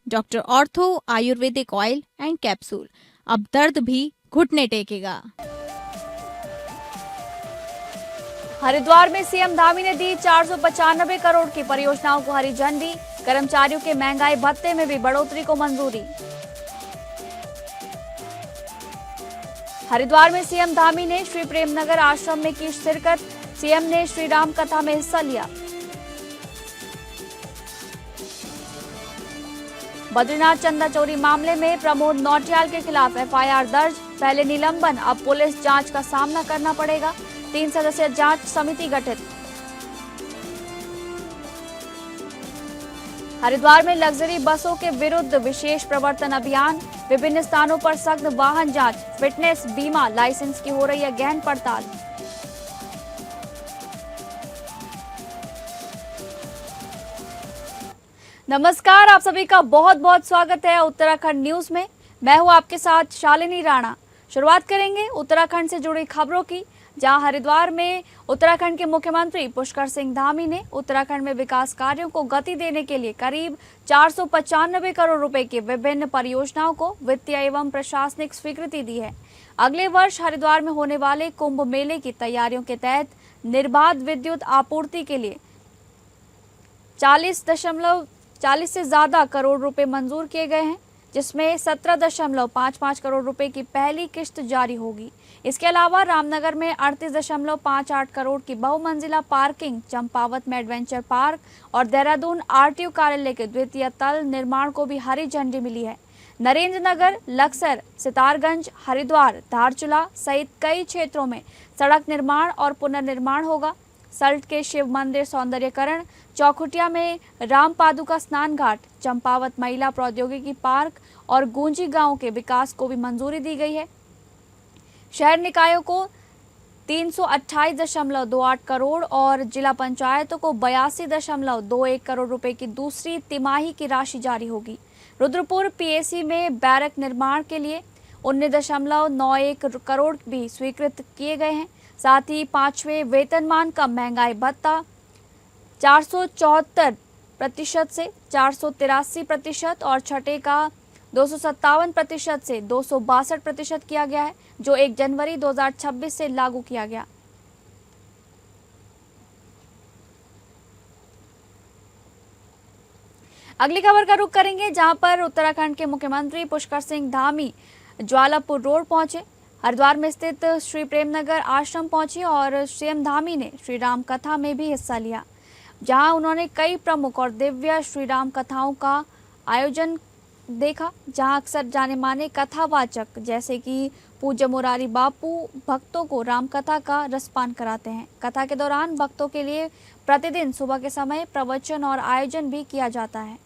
Doctor ortho Ayurvedic oil and capsule, अब दर्द भी घुटने टेकेगा। हरिद्वार में सीएम धामी ने दी 495 करोड़ की परियोजनाओं को हरी झंडी। कर्मचारियों के महंगाई भत्ते में भी बढ़ोतरी को मंजूरी। हरिद्वार में सीएम धामी ने श्री प्रेमनगर आश्रम में की शिरकत। सीएम ने श्री राम कथा में हिस्सा लिया। बद्रीनाथ चंदा चोरी मामले में प्रमोद नौटियाल के खिलाफ एफआईआर दर्ज। पहले निलंबन, अब पुलिस जांच का सामना करना पड़ेगा। 3 सदस्यीय जांच समिति गठित। हरिद्वार में लग्जरी बसों के विरुद्ध विशेष प्रवर्तन अभियान। विभिन्न स्थानों पर सख्त वाहन जांच, फिटनेस, बीमा, लाइसेंस की हो रही है गहन पड़ताल। नमस्कार, आप सभी का बहुत बहुत स्वागत है उत्तराखंड न्यूज में। मैं हूं आपके साथ शालिनी राणा। शुरुआत करेंगे उत्तराखंड से जुड़ी खबरों की, जहां हरिद्वार में उत्तराखंड के मुख्यमंत्री पुष्कर सिंह धामी ने उत्तराखंड में विकास कार्यों को गति देने के लिए करीब 495 करोड़ रुपए की विभिन्न परियोजनाओं को वित्तीय एवं प्रशासनिक स्वीकृति दी है। अगले वर्ष हरिद्वार में होने वाले कुंभ मेले की तैयारियों के तहत निर्बाध विद्युत आपूर्ति के लिए 40 से ज्यादा करोड़ रुपए मंजूर किए गए हैं, जिसमें 17.55 करोड़ रुपए की पहली किस्त जारी होगी। इसके अलावा रामनगर में 38.58 करोड़ की बहुमंजिला पार्किंग, चंपावत में एडवेंचर पार्क और देहरादून आरटीओ कार्यालय के द्वितीय तल निर्माण को भी हरी झंडी मिली है। नरेंद्र नगर, लक्सर, सितारगंज, हरिद्वार, धारचूला सहित कई क्षेत्रों में सड़क निर्माण और पुनर्निर्माण होगा। सल्ट के शिव मंदिर सौंदर्यकरण, चौखुटिया में राम पादुका स्नान घाट, चंपावत महिला प्रौद्योगिकी पार्क और गूंजी गांव के विकास को भी मंजूरी दी गई है। शहर निकायों को 328.28 करोड़ और जिला पंचायतों को 82.21 करोड़ रुपए की दूसरी तिमाही की राशि जारी होगी। रुद्रपुर पीएसी में बैरक निर्माण के लिए 19.91 करोड़ भी स्वीकृत किए गए हैं। साथ ही 5वें वेतनमान का महंगाई भत्ता 474% से 483% और छठे का 257% से 262% किया गया है, जो 1 जनवरी 2026 से लागू किया गया। अगली खबर का रुख करेंगे, जहां पर उत्तराखंड के मुख्यमंत्री पुष्कर सिंह धामी ज्वालापुर रोड पहुंचे। हरिद्वार में स्थित श्री प्रेमनगर आश्रम पहुंचे और सीएम धामी ने श्री राम कथा में भी हिस्सा लिया, जहां उन्होंने कई प्रमुख और दिव्य श्री राम कथाओं का आयोजन देखा, जहां अक्सर जाने माने कथावाचक जैसे कि पूज्य मुरारी बापू भक्तों को राम कथा का रसपान कराते हैं। कथा के दौरान भक्तों के लिए प्रतिदिन सुबह के समय प्रवचन और आयोजन भी किया जाता है।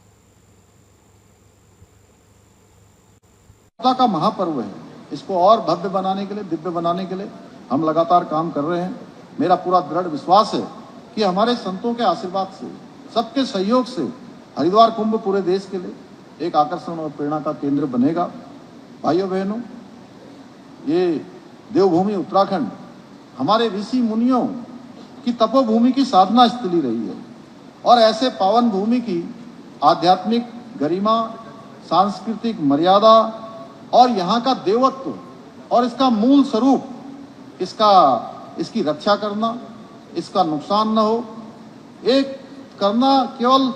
का महापर्व है, इसको और भव्य बनाने के लिए, दिव्य बनाने के लिए हम लगातार काम कर रहे हैं। मेरा पूरा दृढ़ विश्वास है कि हमारे संतों के आशीर्वाद से, सबके सहयोग से हरिद्वार कुंभ पूरे देश के लिए एक आकर्षण और प्रेरणा का केंद्र बनेगा। भाइयों बहनों, ये देवभूमि उत्तराखंड हमारे ऋषि मुनियों की तपोभूमि की साधना स्थली रही है और ऐसे पावन भूमि की आध्यात्मिक गरिमा, सांस्कृतिक मर्यादा और यहाँ का देवत्व और इसका मूल स्वरूप, इसकी रक्षा करना, इसका नुकसान न हो, एक करना केवल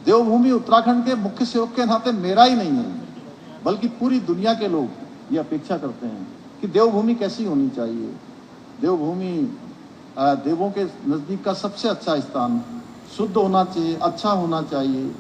देवभूमि उत्तराखंड के मुख्य सेवक के नाते मेरा ही नहीं है, बल्कि पूरी दुनिया के लोग ये अपेक्षा करते हैं कि देवभूमि कैसी होनी चाहिए। देवभूमि देवों के नजदीक का सबसे अच्छा स्थान, शुद्ध होना चाहिए, अच्छा होना चाहिए।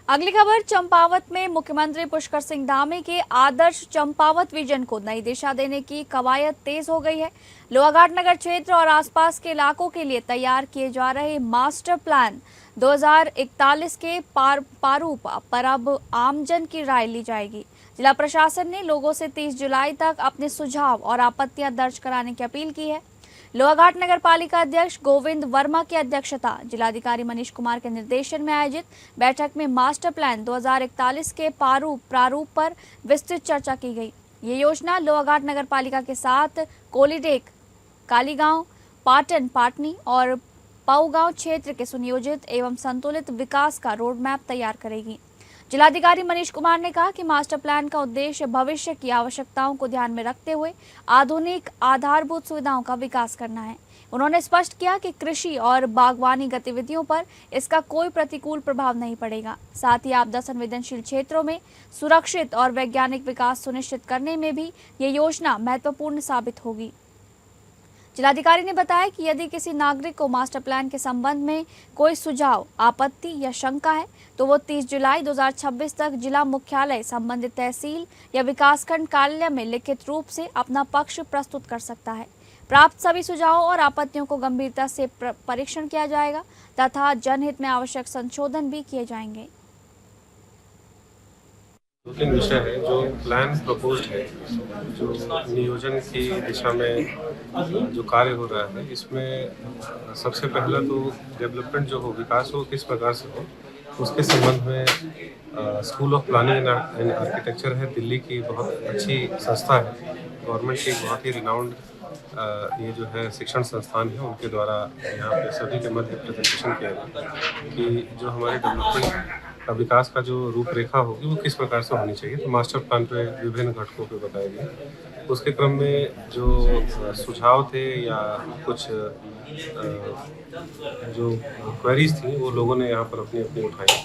अगली खबर, चंपावत में मुख्यमंत्री पुष्कर सिंह धामी के आदर्श चंपावत विजन को नई दिशा देने की कवायद तेज हो गई है। लोहाघाट नगर क्षेत्र और आसपास के इलाकों के लिए तैयार किए जा रहे मास्टर प्लान 2041 के प्रारूप पर अब आमजन की राय ली जाएगी। जिला प्रशासन ने लोगों से 30 जुलाई तक अपने सुझाव और आपत्तियां दर्ज कराने की अपील की है। लोहाघाट नगर पालिका अध्यक्ष गोविंद वर्मा की अध्यक्षता, जिलाधिकारी मनीष कुमार के निर्देशन में आयोजित बैठक में मास्टर प्लान 2041 के प्रारूप पर विस्तृत चर्चा की गई। ये योजना लोहाघाट नगर पालिका के साथ कोलीडेक, कालीगांव, पाटन, पाटनी और पाऊ गांव क्षेत्र के सुनियोजित एवं संतुलित विकास का रोड मैप तैयार करेगी। जिलाधिकारी मनीष कुमार ने कहा कि मास्टर प्लान का उद्देश्य भविष्य की आवश्यकताओं को ध्यान में रखते हुए आधुनिक आधारभूत सुविधाओं का विकास करना है। उन्होंने स्पष्ट किया कि कृषि और बागवानी गतिविधियों पर इसका कोई प्रतिकूल प्रभाव नहीं पड़ेगा। साथ ही आपदा संवेदनशील क्षेत्रों में सुरक्षित और वैज्ञानिक विकास सुनिश्चित करने में भी ये योजना महत्वपूर्ण साबित होगी। जिलाधिकारी ने बताया कि यदि किसी नागरिक को मास्टर प्लान के संबंध में कोई सुझाव, आपत्ति या शंका है तो वो 30 जुलाई 2026 तक जिला मुख्यालय, संबंधित तहसील या विकासखंड कार्यालय में लिखित रूप से अपना पक्ष प्रस्तुत कर सकता है। प्राप्त सभी सुझावों और आपत्तियों को गंभीरता से परीक्षण किया जाएगा तथा जनहित में आवश्यक संशोधन भी किए जाएंगे। 2-3 विषय है जो प्लान प्रपोज्ड है, जो नियोजन की दिशा में जो कार्य हो रहा है, इसमें सबसे पहला तो डेवलपमेंट जो हो, विकास हो, किस प्रकार से हो, उसके संबंध में school of planning and architecture है, दिल्ली की बहुत अच्छी संस्था है, गवर्नमेंट की बहुत ही रिनाउंड ये जो है शिक्षण संस्थान है, उनके द्वारा यहाँ पे सभी के मध्य प्रेजेंटेशन किया गया कि जो हमारे डेवलपमेंट का विकास का जो रूपरेखा होगी वो किस प्रकार से होनी चाहिए। तो मास्टर प्लान पे विभिन्न घटकों पे बताया गया। उसके क्रम में जो सुझाव थे या कुछ जो क्वेरीज थी वो लोगों ने यहाँ पर अपनी अपनी उठाई।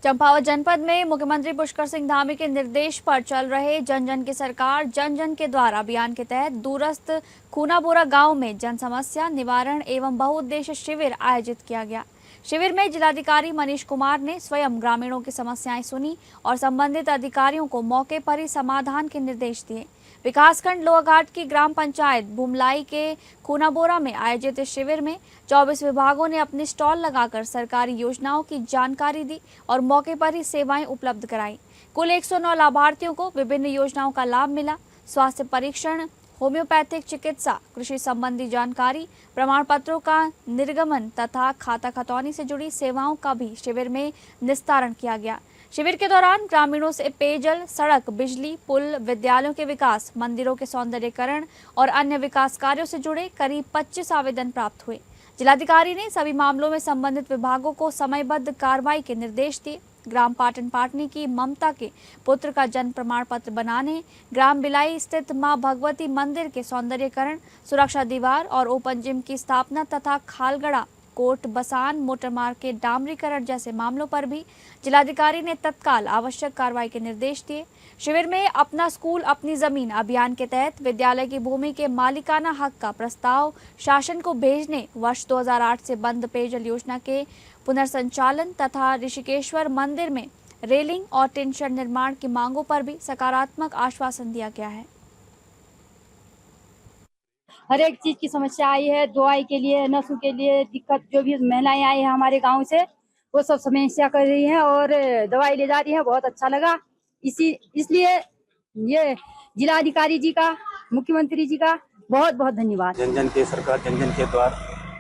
चंपावत जनपद में मुख्यमंत्री पुष्कर सिंह धामी के निर्देश पर चल रहे जन जन की सरकार जन जन के द्वार अभियान के तहत दूरस्थ खूनाबोरा गांव में जन समस्या निवारण एवं बहुउद्देश्य शिविर आयोजित किया गया। शिविर में जिलाधिकारी मनीष कुमार ने स्वयं ग्रामीणों की समस्याएं सुनी और संबंधित अधिकारियों को मौके पर ही समाधान के निर्देश दिए। विकासखंड लोहाघाट की ग्राम पंचायत भुमलाई के खूनाबोरा में आयोजित इस शिविर में 24 विभागों ने अपने स्टॉल लगाकर सरकारी योजनाओं की जानकारी दी और मौके पर ही सेवाएं उपलब्ध कराई। कुल 109 लाभार्थियों को विभिन्न योजनाओं का लाभ मिला। स्वास्थ्य परीक्षण, होम्योपैथिक चिकित्सा, कृषि संबंधी जानकारी, प्रमाण पत्रों का निर्गमन तथा खाता खतौनी से जुड़ी सेवाओं का भी शिविर में निस्तारण किया गया। शिविर के दौरान ग्रामीणों से पेयजल, सड़क, बिजली, पुल, विद्यालयों के विकास, मंदिरों के सौंदर्यीकरण और अन्य विकास कार्यों से जुड़े करीब 25 आवेदन प्राप्त हुए। जिलाधिकारी ने सभी मामलों में संबंधित विभागों को समयबद्ध कार्रवाई के निर्देश दिए। ग्राम पाटन पाटनी की ममता के पुत्र का जन्म प्रमाण पत्र बनाने, ग्राम बिलाई स्थित मां भगवती मंदिर के सौंदर्यीकरण, सुरक्षा दीवार और ओपन जिम की स्थापना तथा खालगड़ा कोट बसान मोटर मार्ग के डामरीकरण जैसे मामलों पर भी जिलाधिकारी ने तत्काल आवश्यक कार्रवाई के निर्देश दिए। शिविर में अपना स्कूल अपनी जमीन अभियान के तहत विद्यालय की भूमि के मालिकाना हक का प्रस्ताव शासन को भेजने, वर्ष 2008 से बंद पेयजल योजना के पुनर्संचालन तथा ऋषिकेश्वर मंदिर में रेलिंग और टिन शेड निर्माण की मांगों पर भी सकारात्मक आश्वासन दिया गया है। हर एक चीज की समस्या आई है, दवाई के लिए, नसों के लिए दिक्कत, जो भी महिलाएं आई हैं हमारे गांव से वो सब समस्या कर रही हैं और दवाई ले जा रही हैं। बहुत अच्छा लगा। इसलिए ये जिलाधिकारी जी का, मुख्यमंत्री जी का बहुत बहुत धन्यवाद। जन जन के सरकार जन जन के द्वार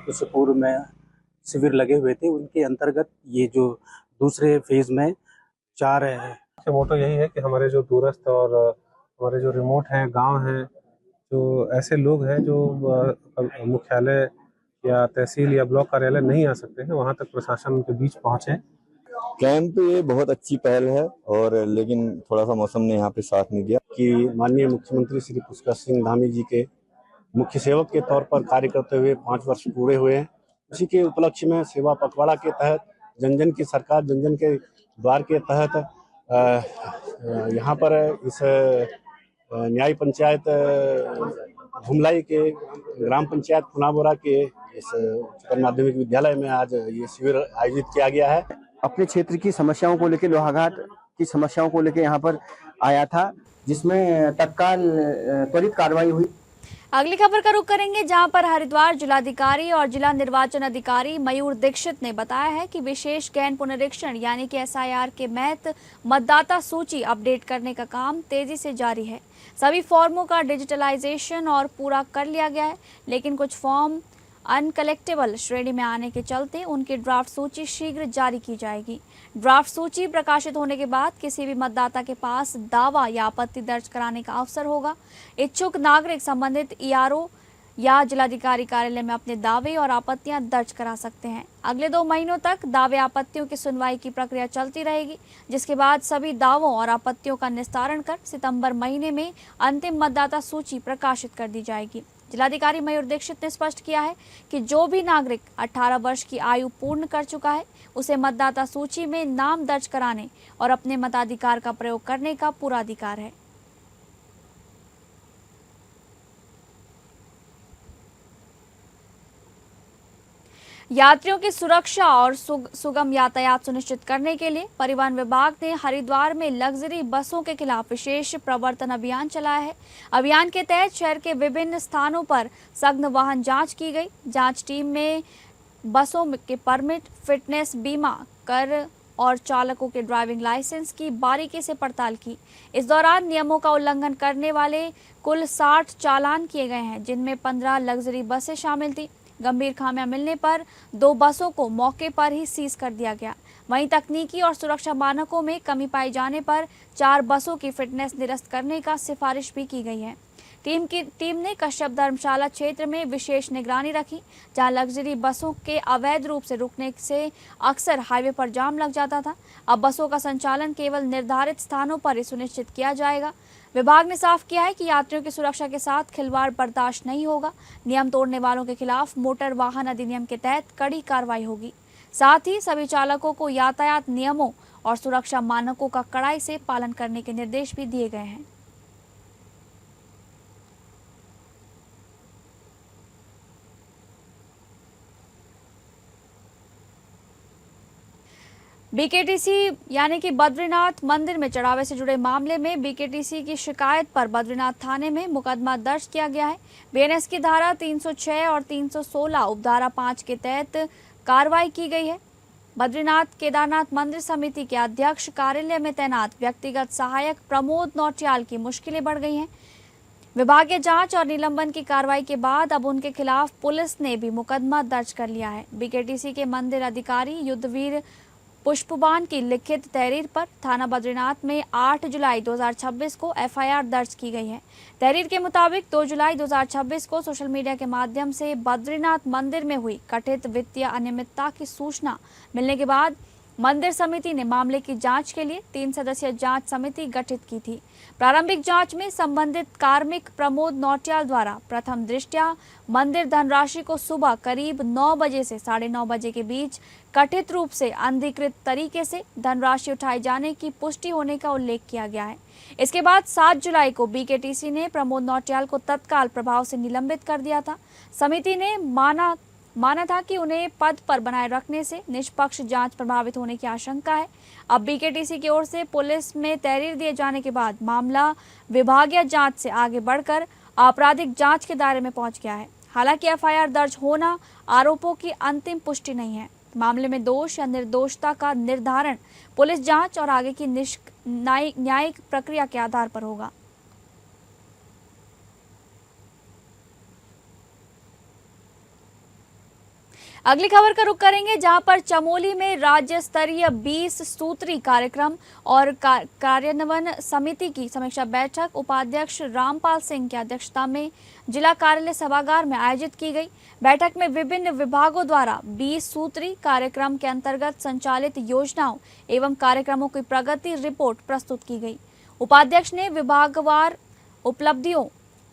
उससे पूर्व में शिविर लगे हुए थे, उनके अंतर्गत ये जो दूसरे फेज में 4 है। मोटो यही है कि हमारे जो दूरस्थ और हमारे जो रिमोट हैं, गांव हैं, जो ऐसे लोग हैं जो मुख्यालय या तहसील या ब्लॉक कार्यालय नहीं आ सकते हैं, वहां तक प्रशासन के बीच पहुंचे। कैंप ये बहुत अच्छी पहल है और लेकिन थोड़ा सा मौसम ने यहाँ पे साथ नहीं दिया कि माननीय मुख्यमंत्री श्री पुष्कर सिंह धामी जी के मुख्य सेवक के तौर पर कार्य करते हुए 5 वर्ष पूरे हुए हैं। उसी के उपलक्ष्य में सेवा पखवाड़ा के तहत जन जन की सरकार जन जन के द्वार के तहत यहाँ पर इस न्याय पंचायत भुमलाई के ग्राम पंचायत खूनाबोरा के इस उच्चतर माध्यमिक विद्यालय में आज ये शिविर आयोजित किया गया है। अपने क्षेत्र की समस्याओं को लेकर, लोहाघाट की समस्याओं को लेकर यहाँ पर आया था, जिसमें तत्काल त्वरित कार्रवाई हुई। अगली खबर का रुख करेंगे, जहां पर हरिद्वार जिलाधिकारी और जिला निर्वाचन अधिकारी मयूर दीक्षित ने बताया है कि विशेष गहन पुनरीक्षण यानी कि SIR के महत मतदाता सूची अपडेट करने का काम तेजी से जारी है। सभी फॉर्मों का डिजिटलाइजेशन और पूरा कर लिया गया है, लेकिन कुछ फॉर्म अनकलेक्टेबल श्रेणी में आने के चलते उनकी ड्राफ्ट सूची शीघ्र जारी की जाएगी। ड्राफ्ट सूची प्रकाशित होने के बाद किसी भी मतदाता के पास दावा या आपत्ति दर्ज कराने का अवसर होगा। इच्छुक नागरिक संबंधित ERO या जिलाधिकारी कार्यालय में अपने दावे और आपत्तियां दर्ज करा सकते हैं। अगले 2 महीनों तक दावे आपत्तियों की सुनवाई की प्रक्रिया चलती रहेगी, जिसके बाद सभी दावों और आपत्तियों का निस्तारण कर सितंबर महीने में अंतिम मतदाता सूची प्रकाशित कर दी जाएगी। जिलाधिकारी मयूर दीक्षित ने स्पष्ट किया है कि जो भी नागरिक 18 वर्ष की आयु पूर्ण कर चुका है, उसे मतदाता सूची में नाम दर्ज कराने और अपने मताधिकार का प्रयोग करने का पूरा अधिकार है। यात्रियों की सुरक्षा और सुगम यातायात सुनिश्चित करने के लिए परिवहन विभाग ने हरिद्वार में लग्जरी बसों के खिलाफ विशेष प्रवर्तन अभियान चलाया है। अभियान के तहत शहर के विभिन्न स्थानों पर सघन वाहन जांच की गई। जांच टीम में बसों के परमिट, फिटनेस, बीमा, कर और चालकों के ड्राइविंग लाइसेंस की बारीकी से पड़ताल की। इस दौरान नियमों का उल्लंघन करने वाले कुल 60 चालान किए गए हैं, जिनमें 15 लग्जरी बसें शामिल थी। गंभीर खामियां मिलने पर 2 बसों को मौके पर ही सीज कर दिया गया। वहीं तकनीकी और सुरक्षा मानकों में कमी पाए जाने पर 4 बसों की फिटनेस निरस्त करने का सिफारिश भी की गई है। टीम ने कश्यप धर्मशाला क्षेत्र में विशेष निगरानी रखी, जहां लग्जरी बसों के अवैध रूप से रुकने से अक्सर हाईवे पर जाम लग जाता था। अब बसों का संचालन केवल निर्धारित स्थानों पर ही सुनिश्चित किया जाएगा। विभाग ने साफ किया है कि यात्रियों की सुरक्षा के साथ खिलवाड़ बर्दाश्त नहीं होगा। नियम तोड़ने वालों के खिलाफ मोटर वाहन अधिनियम के तहत कड़ी कार्रवाई होगी। साथ ही सभी चालकों को यातायात नियमों और सुरक्षा मानकों का कड़ाई से पालन करने के निर्देश भी दिए गए हैं। बीकेटीसी यानी कि बद्रीनाथ मंदिर में चढ़ावे से जुड़े मामले में बीकेटीसी की शिकायत पर बद्रीनाथ थाने में मुकदमा दर्ज किया गया है। बीएनएस की धारा 306 और 316 उपधारा 5 के तहत कार्रवाई की गई है। बद्रीनाथ केदारनाथ मंदिर समिति के अध्यक्ष कार्यालय में तैनात व्यक्तिगत सहायक प्रमोद नौटियाल की मुश्किलें बढ़ गई हैं। विभागीय जांच और निलंबन की कार्रवाई के बाद अब उनके खिलाफ पुलिस ने भी मुकदमा दर्ज कर लिया है। बीकेटीसी के मंदिर अधिकारी युद्धवीर पुष्पबान की लिखित तहरीर पर थाना बद्रीनाथ में 8 जुलाई 2026 को एफआईआर दर्ज की गई है। तहरीर के मुताबिक 2 जुलाई 2026 को सोशल मीडिया के माध्यम से बद्रीनाथ मंदिर में हुई कथित वित्तीय अनियमितता की सूचना मिलने के बाद मंदिर समिति ने मामले की जांच के लिए 3 सदस्यीय जांच समिति गठित की थी। प्रारंभिक जांच में संबंधित कार्मिक प्रमोद नौटियाल द्वारा प्रथम दृष्टया मंदिर धनराशि को सुबह करीब 9 बजे से 9:30 बजे के बीच कथित रूप से अनधिकृत तरीके से धनराशि उठाए जाने की पुष्टि होने का उल्लेख किया गया है। इसके बाद 7 जुलाई को बीकेटीसी ने प्रमोद नौटियाल को तत्काल प्रभाव से निलंबित कर दिया था। समिति ने माना था कि उन्हें पद पर बनाए रखने से निष्पक्ष जांच प्रभावित होने की आशंका है। अब बीकेटीसी की ओर से पुलिस में तहरीर दिए जाने के बाद मामला विभागीय जांच से आगे बढ़कर आपराधिक जांच के दायरे में पहुंच गया है। हालांकि एफआईआर दर्ज होना आरोपों की अंतिम पुष्टि नहीं है। मामले में दोष या निर्दोषता का निर्धारण पुलिस जांच और आगे की न्यायिक प्रक्रिया के आधार पर होगा। अगली खबर का रुख करेंगे, जहां पर चमोली में राज्य स्तरीय 20 सूत्री कार्यक्रम और कार्यान्वयन समिति की समीक्षा बैठक उपाध्यक्ष रामपाल सिंह की अध्यक्षता में जिला कार्यालय सभागार में आयोजित की गई। बैठक में विभिन्न विभागों द्वारा 20 सूत्री कार्यक्रम के अंतर्गत संचालित योजनाओं एवं कार्यक्रमों की प्रगति रिपोर्ट प्रस्तुत की गई। उपाध्यक्ष ने विभागवार उपलब्धियों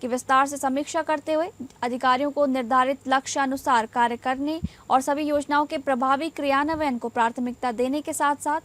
की विस्तार से समीक्षा करते हुए अधिकारियों को निर्धारित लक्ष्य अनुसार कार्य करने और सभी योजनाओं के प्रभावी क्रियान्वयन को प्राथमिकता देने के साथ साथ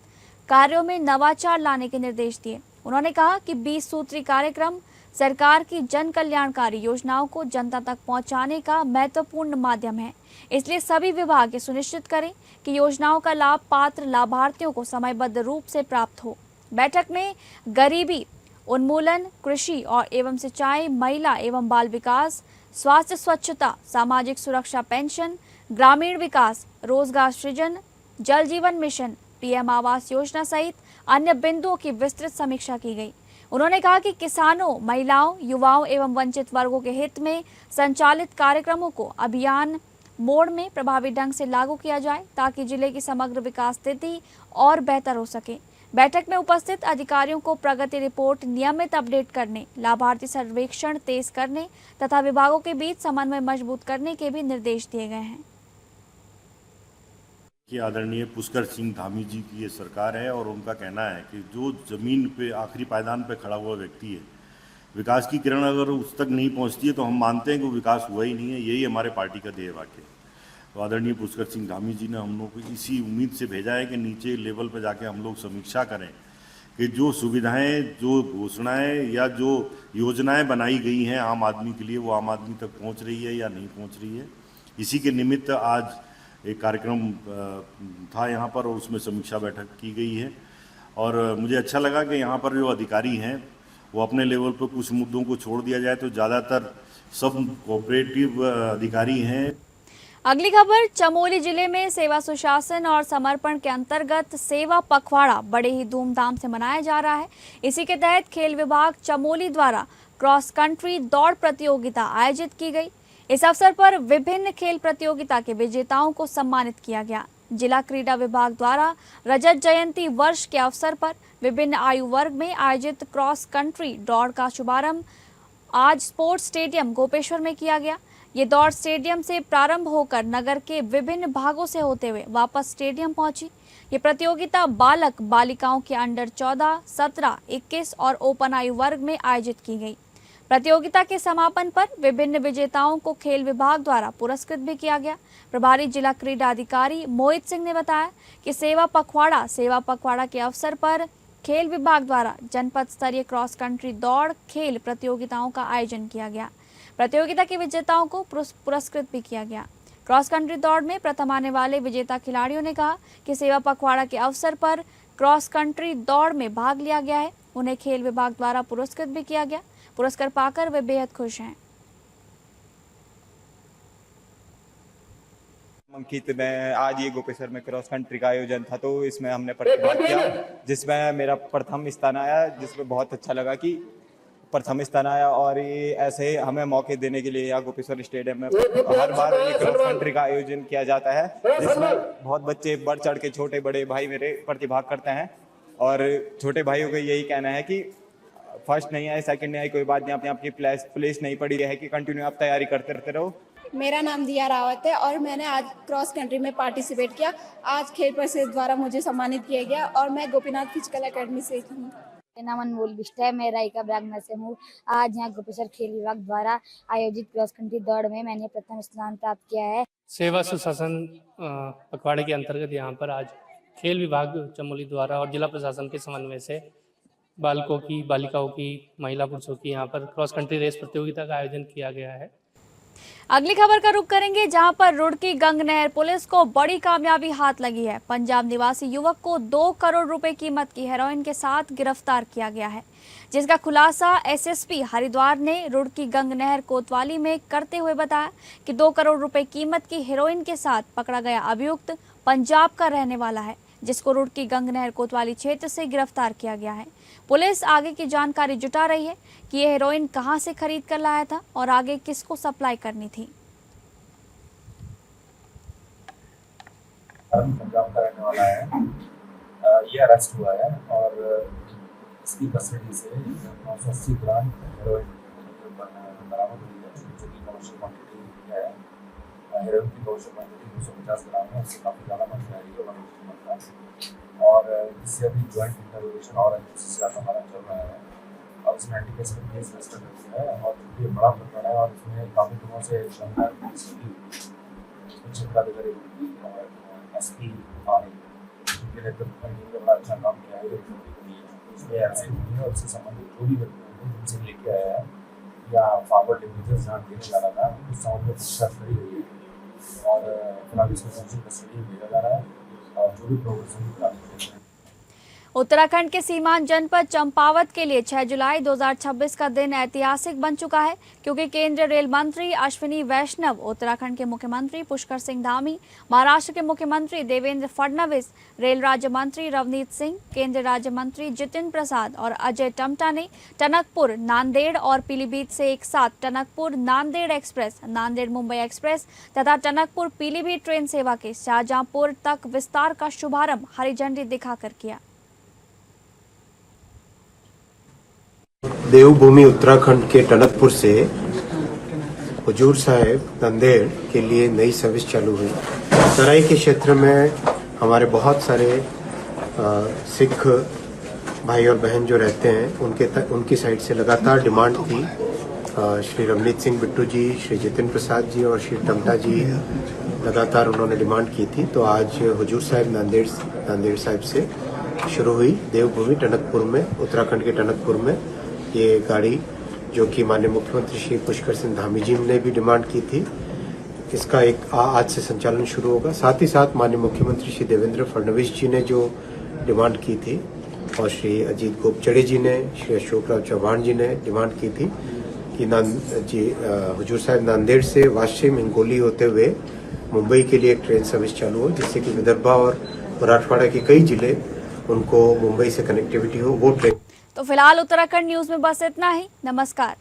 कार्यों में नवाचार लाने के निर्देश दिए। उन्होंने कहा कि 20 सूत्री कार्यक्रम सरकार की जन कल्याणकारी योजनाओं को जनता तक पहुंचाने का महत्वपूर्ण माध्यम है, इसलिए सभी विभाग ये सुनिश्चित करें कि योजनाओं का लाभ पात्र लाभार्थियों को समयबद्ध रूप से प्राप्त हो। बैठक में गरीबी उन्मूलन, कृषि और एवं सिंचाई, महिला एवं बाल विकास, स्वास्थ्य स्वच्छता, सामाजिक सुरक्षा पेंशन, ग्रामीण विकास, रोजगार सृजन, जल जीवन मिशन, पीएम आवास योजना सहित अन्य बिंदुओं की विस्तृत समीक्षा की गई। उन्होंने कहा कि किसानों, महिलाओं, युवाओं एवं वंचित वर्गों के हित में संचालित कार्यक्रमों को अभियान मोड में प्रभावी ढंग से लागू किया जाए ताकि जिले की समग्र विकास स्थिति और बेहतर हो सके। बैठक में उपस्थित अधिकारियों को प्रगति रिपोर्ट नियमित अपडेट करने, लाभार्थी सर्वेक्षण तेज करने तथा विभागों के बीच समन्वय मजबूत करने के भी निर्देश दिए गए हैं। कि आदरणीय पुष्कर सिंह धामी जी की ये सरकार है और उनका कहना है कि जो ज़मीन पे आखिरी पायदान पे खड़ा हुआ व्यक्ति है, विकास की किरण अगर उस तक नहीं पहुंचती है तो हम मानते हैं कि वो विकास हुआ ही नहीं है। यही हमारे पार्टी का ध्येय वाक्य है। तो आदरणीय पुष्कर सिंह धामी जी ने हम लोग को इसी उम्मीद से भेजा है कि नीचे लेवल पर जाके हम लोग समीक्षा करें कि जो सुविधाएं, जो घोषणाएं या जो योजनाएं बनाई गई हैं आम आदमी के लिए, वो आम आदमी तक पहुँच रही है या नहीं पहुँच रही है। इसी के निमित्त आज एक कार्यक्रम था यहाँ पर और उसमें समीक्षा बैठक की गई है और मुझे अच्छा लगा कि यहाँ पर जो अधिकारी हैं वो अपने लेवल पर कुछ मुद्दों को छोड़ दिया जाए तो ज़्यादातर सब कोऑपरेटिव अधिकारी हैं। अगली खबर, चमोली जिले में सेवा सुशासन और समर्पण के अंतर्गत सेवा पखवाड़ा बड़े ही धूमधाम से मनाया जा रहा है। इसी के तहत खेल विभाग चमोली द्वारा क्रॉस कंट्री दौड़ प्रतियोगिता आयोजित की गई। इस अवसर पर विभिन्न खेल प्रतियोगिता के विजेताओं को सम्मानित किया गया। जिला क्रीड़ा विभाग द्वारा रजत जयंती वर्ष के अवसर पर विभिन्न आयु वर्ग में आयोजित क्रॉस कंट्री दौड़ का शुभारंभ आज स्पोर्ट्स स्टेडियम गोपेश्वर में किया गया। ये दौड़ स्टेडियम से प्रारंभ होकर नगर के विभिन्न भागों से होते हुए वापस स्टेडियम पहुंची। ये प्रतियोगिता बालक बालिकाओं के अंडर 14, 17, 21 और ओपन आयु वर्ग में आयोजित की गई। प्रतियोगिता के समापन पर विभिन्न विजेताओं को खेल विभाग द्वारा पुरस्कृत भी किया गया। प्रभारी जिला क्रीड़ा अधिकारी मोहित सिंह ने बताया कि सेवा पखवाड़ा के अवसर पर खेल विभाग द्वारा जनपद स्तरीय क्रॉस कंट्री दौड़ खेल प्रतियोगिताओं का आयोजन किया गया। प्रतियोगिता के विजेताओं को पुरस्कृत भी किया गया। क्रॉस कंट्री दौड़ में प्रथम आने वाले विजेता खिलाड़ियों ने कहा कि सेवा पखवाड़ा के अवसर पर क्रॉस कंट्री दौड़ में भाग लिया गया है। उन्हें खेल विभाग द्वारा पुरस्कृत भी किया गया। पुरस्कार पाकर वे बेहद खुश हैं। अंकित में आज ये गोपेश्वर में क्रॉस कंट्री का आयोजन था तो इसमें हमने प्रतिभाग किया जिसमें मेरा प्रथम स्थान आया, जिसमें बहुत अच्छा लगा कि प्रथम स्थान आया। और ये ऐसे हमें मौके देने के लिए यहाँ गोपेश्वर स्टेडियम में हर बार ये क्रॉस कंट्री का आयोजन किया जाता है जिसमें बहुत बच्चे बढ़ चढ़ के छोटे बड़े भाई मेरे प्रतिभाग करते हैं। और छोटे भाइयों का यही कहना है कि फर्स्ट नहीं आए, सेकंड नहीं आए, कोई बात नहीं, अपने आपकी प्लेस नहीं पड़ी है कि कंटिन्यू आप तैयारी करते रहते रहो। मेरा नाम दिया रावत है और मैंने आज क्रॉस कंट्री में पार्टिसिपेट किया। आज खेल परिषद द्वारा मुझे सम्मानित किया गया और मैं गोपीनाथ फिजिकल एकेडमी से हूँ। मेरा नाम अनमोल बिष्ट है, मैं रायका ब्राह्मण से हूँ। आज यहाँ गोपेश्वर खेल विभाग द्वारा आयोजित क्रॉस कंट्री दौड़ में मैंने प्रथम स्थान प्राप्त किया है। सेवा सुशासन पखवाड़े के अंतर्गत यहाँ पर आज खेल विभाग चमोली द्वारा और जिला प्रशासन के समन्वय से बालकों की, बालिकाओं की, महिला पुरुषों की यहाँ पर क्रॉस कंट्री रेस प्रतियोगिता का आयोजन किया गया है। अगली खबर का रुख करेंगे जहां पर रुड़की गंगनहर पुलिस को बड़ी कामयाबी हाथ लगी है। पंजाब निवासी युवक को 2 करोड़ रुपए कीमत की हेरोइन के साथ गिरफ्तार किया गया है, जिसका खुलासा एसएसपी हरिद्वार ने रुड़की गंगनहर कोतवाली में करते हुए बताया कि 2 करोड़ रुपए कीमत की हेरोइन के साथ पकड़ा गया अभियुक्त पंजाब का रहने वाला है, जिसको रुड़की गंगनहर कोतवाली क्षेत्र से गिरफ्तार किया गया है। पुलिस आगे की जानकारी जुटा रही है कि यह हेरोइन कहां से खरीद कर लाया था और आगे किसको सप्लाई करनी थी। पंजाब का रहने वाला है, ये अरेस्ट हुआ है और इसकी कस्टडी से 980 ग्राम हेरोइन बरामद हुई है, जो कि कमर्शियल क्वांटिटी है। हेरोइन की कमर्शियल क्वांटिटी 250 ग्राम है, उससे काफ़ी ज़्यादा मात्रा है और इससे अभी ज्वाइंट इंटरोगेशन और एजेंसी से हमारा चल रहा है और इसमें एंटीकेस का केस रजिस्टर कर दिया है। और चूँकि ये बड़ा प्रकरण है और इसमें काफ़ी दिनों से शानदार पुलिस की क्षेत्राधिकारी एसपी उनके नेतृत्व में बड़ा अच्छा काम किया है। इसमें अरेस्ट हुई है और इससे संबंधित जो भी व्यक्ति हैं जिनसे लेके आया है या फॉरवर्ड लिंकेजेस जहाँ देने जा रहा था उस साउंड में पूछताछ करी हुई है और फिलहाल इसको पुलिस कस्टडी में भेजा जा रहा है। उत्तराखंड के सीमांत जनपद चंपावत के लिए 6 जुलाई 2026 का दिन ऐतिहासिक बन चुका है, क्योंकि केंद्रीय रेल मंत्री अश्विनी वैष्णव, उत्तराखंड के मुख्यमंत्री पुष्कर सिंह धामी, महाराष्ट्र के मुख्यमंत्री देवेंद्र फडणवीस, रेल राज्य मंत्री रवनीत सिंह, केंद्रीय राज्य मंत्री जितिन प्रसाद और अजय टम्टा ने टनकपुर, नांदेड़ और पीलीभीत से एक साथ टनकपुर नांदेड़ एक्सप्रेस, नांदेड़ मुंबई एक्सप्रेस तथा टनकपुर पीलीभीत ट्रेन सेवा के शाहजहांपुर तक विस्तार का शुभारंभ हरी झंडी दिखाकर किया। देवभूमि उत्तराखंड के टनकपुर से हुजूर साहिब नांदेड़ के लिए नई सर्विस चालू हुई। तराई के क्षेत्र में हमारे बहुत सारे सिख भाई और बहन जो रहते हैं उनकी साइड से लगातार डिमांड थी। श्री रवनीत सिंह बिट्टू जी, श्री जितिन प्रसाद जी और श्री टमटा जी लगातार उन्होंने डिमांड की थी। तो आज हुजूर साहिब नांदेड़ साहिब से शुरू हुई देवभूमि टनकपुर में, उत्तराखंड के टनकपुर में ये गाड़ी, जो कि माननीय मुख्यमंत्री श्री पुष्कर सिंह धामी जी ने भी डिमांड की थी। इसका एक आज से संचालन शुरू होगा। साथ ही साथ माननीय मुख्यमंत्री श्री देवेंद्र फडणवीस जी ने जो डिमांड की थी और श्री अजीत गोपचड़े जी ने, श्री अशोक राव चौहान जी ने डिमांड की थी कि हुजूर साहिब नांदेड़ से वाशी हिंगोली होते हुए मुंबई के लिए एक ट्रेन सर्विस चालू हो, जिससे कि विदर्भा और मराठवाड़ा के कई जिले उनको मुंबई से कनेक्टिविटी हो, वो ट्रेन। तो फिलहाल उत्तराखंड न्यूज में बस इतना ही। नमस्कार।